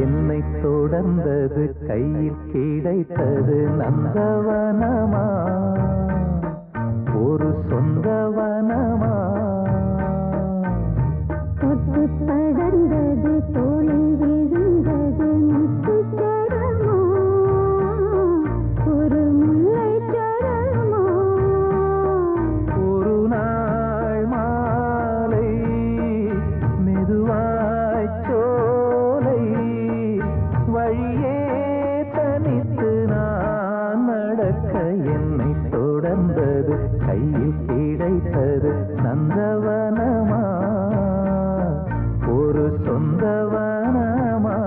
என்னை தொடர்ந்தது கையில் கிடைத்தது நந்தவனமா ஒரு சொந்தவனமா தொட்டு படர்ந்தது தோளில் விழுந்தது முத்துச்சரமா ஒரு முல்லைச்சரமா ஒரு நாள் மாலை மெதுவாய் சோலை வழியே தனித்து நான் நடக்க என்னை தொடர்ந்தது கையில் கிடைத்தது நந்தவனமா ஒரு சொந்தவனமா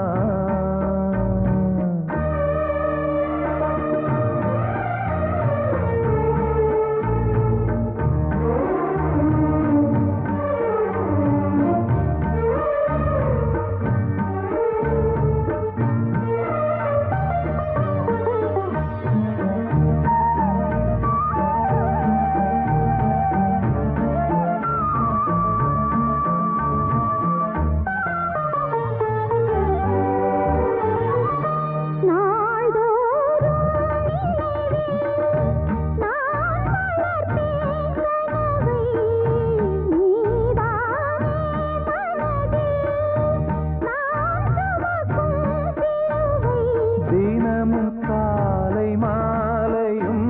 தினமும் காலை மாலையும்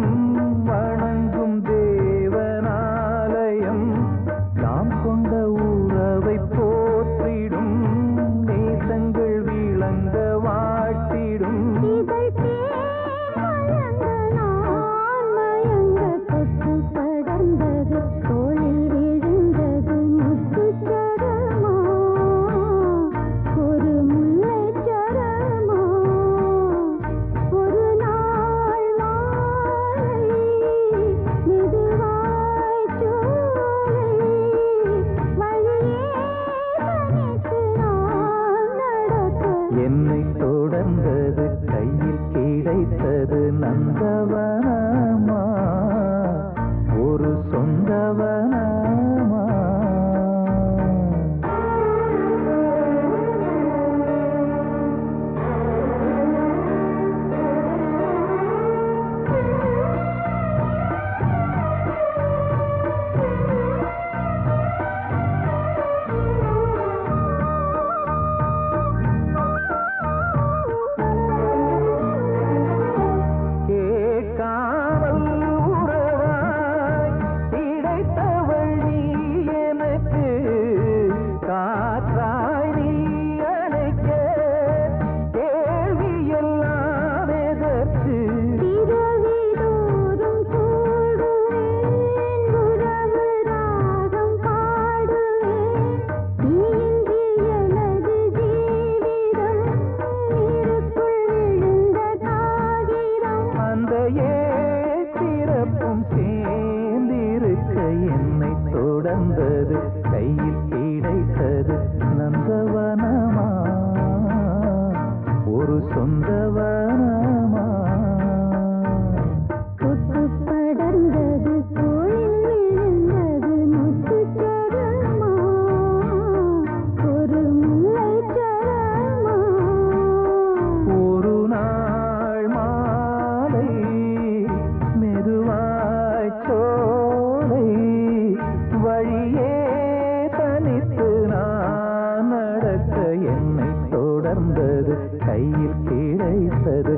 வணங்கும் தேவனாலயம் நாம் கொண்ட உறவை போற்றிடும் நேசங்கள் விளங்க வாட்டிடும் தொட்டு படர்ந்தது தோளில் விழுந்தது முத்துச்சரமா ஒரு முல்லைச்சரமா ஒரு நாள் மாலை மெதுவாய் சோலை வழியே தனித்து நான் நடக்க என்னை தொடர்ந்தது கையில் கிடைத்தது நந்தவனமா ஒரு சொந்தவனமா கேட்காமல் உறவாய் கிடைத்தவள் நீ எனக்கு காற்றாய் நீ அணைக்க கேள்வியெல்லாம் எதற்கு இரவிதோறும் கூடுவேன் உறவு ராகம் பாடுவேன் நீயின்றி எனது ஜீவிதம் நீருக்குள் விழுந்த காகிதம் அந்த ஏத்திரப்பும் சேர்ந்திருக்க என்னை தொடர்ந்தது கையில் கிடைத்தது நந்தவனமா ஒரு சொந்தவனமா தொட்டு படர்ந்தது தோளில் விழுந்தது முத்துச்சரமா ஒரு முல்லைச்சரமா ஒரு நாள் மாலை மெதுவாய் சோலை வழியே தனித்து நான் நடக்க என்னை தொடர்ந்தது கையில் கிடைத்தது